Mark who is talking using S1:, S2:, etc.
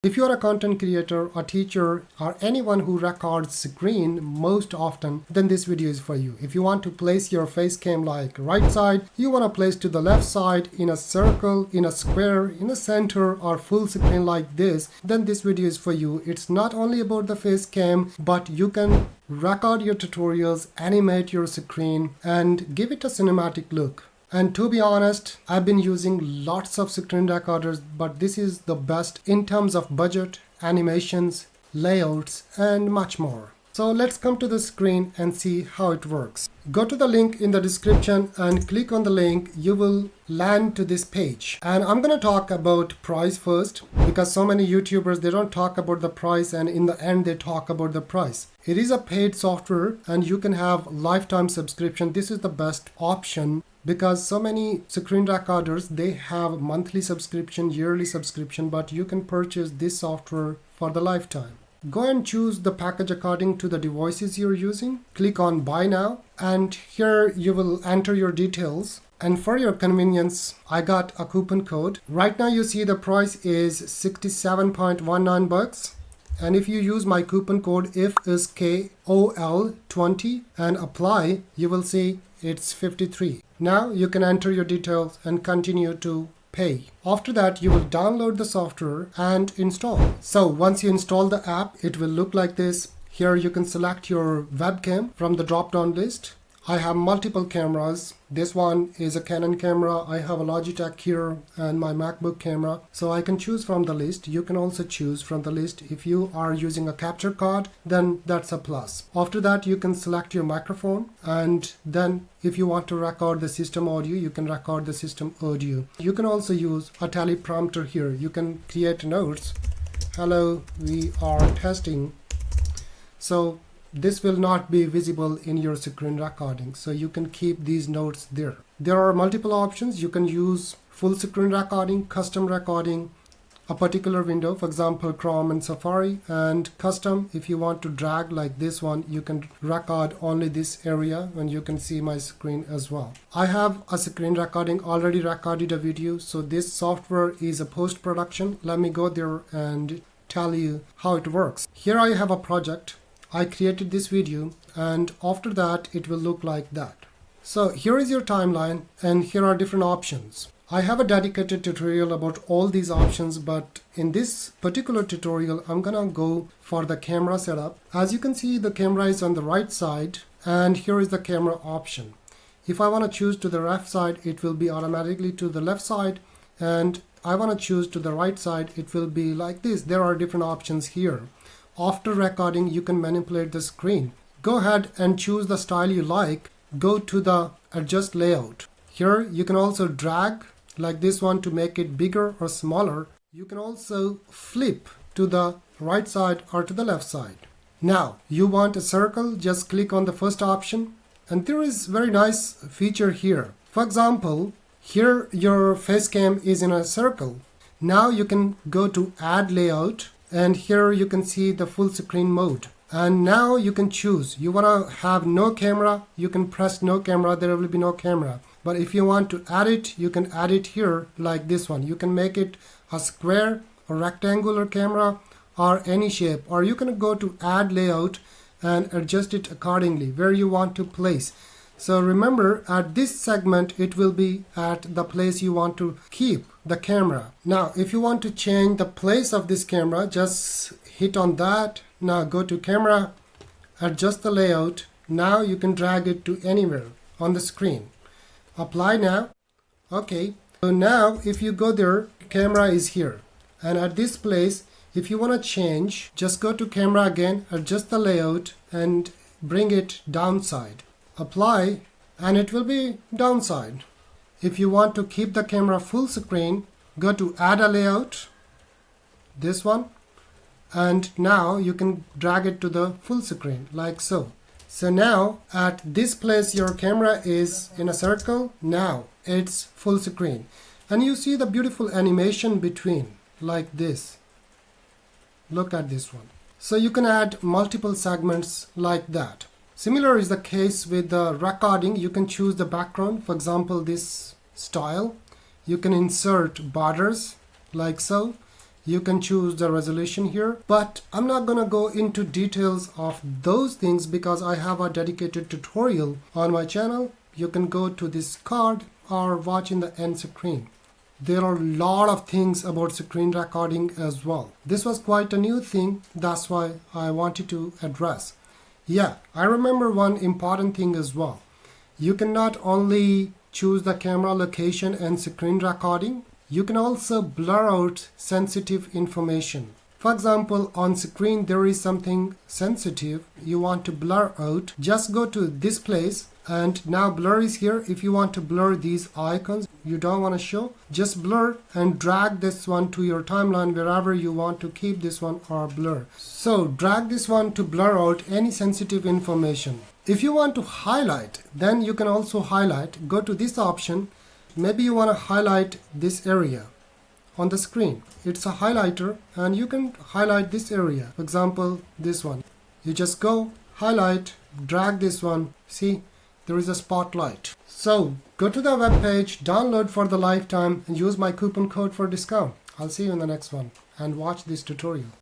S1: If you are a content creator, a teacher, or anyone who records screen most often, then this video is for you. If you want to place your face cam like right side, you want to place to the left side, in a circle, in a square, in a center, or full screen like this, then this video is for you. It's not only about the face cam, but you can record your tutorials, animate your screen, and give it a cinematic look. And to be honest, I've been using lots of screen recorders, but this is the best in terms of budget, animations, layouts, and much more. So let's come to the screen and see how it works. Go to the link in the description and click on the link. You will land to this page. And I'm going to talk about price first, because so many YouTubers, they don't talk about the price, and in the end they talk about the price. It is a paid software and you can have lifetime subscription. This is the best option, because so many screen recorders, they have monthly subscription, yearly subscription, but you can purchase this software for the lifetime. Go and choose the package according to the devices you're using. Click on buy now, and here you will enter your details. And for your convenience, I got a coupon code. Right now you see the price is 67.19 bucks. And if you use my coupon code IFSKOL20 and apply, you will see it's 53. Now you can enter your details and continue to pay. After that, you will download the software and install. So once you install the app, it will look like this. Here you can select your webcam from the drop-down list. I have multiple cameras. This one is a Canon camera. I have a Logitech here and my MacBook camera. So I can choose from the list. You can also choose from the list. If you are using a capture card, then that's a plus. After that, you can select your microphone. And then if you want to record the system audio, you can record the system audio. You can also use a teleprompter here. You can create notes. Hello, we are testing. So this will not be visible in your screen recording, so you can keep these notes there. There are multiple options. You can use full screen recording, custom recording, a particular window, for example Chrome and Safari, and custom. If you want to drag like this one, you can record only this area and you can see my screen as well. I have a screen recording, already recorded a video, so this software is a post-production. Let me go there and tell you how it works. Here I have a project. I created this video, and after that it will look like that. So here is your timeline, and here are different options. I have a dedicated tutorial about all these options, but in this particular tutorial I'm gonna go for the camera setup. As you can see, the camera is on the right side, and here is the camera option. If I want to choose to the left side, it will be automatically to the left side, and I want to choose to the right side, it will be like this. There are different options here. After recording, you can manipulate the screen. Go ahead and choose the style you like. Go to the adjust layout. Here you can also drag like this one to make it bigger or smaller. You can also flip to the right side or to the left side. Now you want a circle, just click on the first option, and there is very nice feature here. For example, here your face cam is in a circle. Now you can go to add layout, and here you can see the full screen mode. And now you can choose. You want to have no camera, you can press no camera, there will be no camera. But if you want to add it, you can add it here like this one. You can make it a square or rectangular camera or any shape. Or you can go to add layout and adjust it accordingly where you want to place. So remember, at this segment, it will be at the place you want to keep the camera. Now, if you want to change the place of this camera, just hit on that. Now go to camera, adjust the layout. Now you can drag it to anywhere on the screen. Apply now. Okay. So now if you go there, camera is here. And at this place, if you want to change, just go to camera again, adjust the layout and bring it downside. Apply, and it will be downside. If you want to keep the camera full screen, go to add a layout, this one, and now you can drag it to the full screen like so. So now at this place your camera is in a circle. Now it's full screen, and you see the beautiful animation between like this. Look at this one. So you can add multiple segments like that. Similar is the case with the recording. You can choose the background, for example this style. You can insert borders like so. You can choose the resolution here, but I'm not gonna go into details of those things because I have a dedicated tutorial on my channel. You can go to this card or watch in the end screen. There are a lot of things about screen recording as well. This was quite a new thing, that's why I wanted to address. Yeah, I remember one important thing as well. You can not only choose the camera location and screen recording, you can also blur out sensitive information. For example, on screen there is something sensitive you want to blur out. Just go to this place and now blur is here. If you want to blur these icons you don't want to show, just blur and drag this one to your timeline wherever you want to keep this one or blur. So drag this one to blur out any sensitive information. If you want to highlight, then you can also highlight. Go to this option. Maybe you want to highlight this area on the screen. It's a highlighter and you can highlight this area. For example, this one. You just go, highlight, drag this one. See, there is a spotlight. So go to the web page, download for the lifetime and use my coupon code for discount. I'll see you in the next one and watch this tutorial.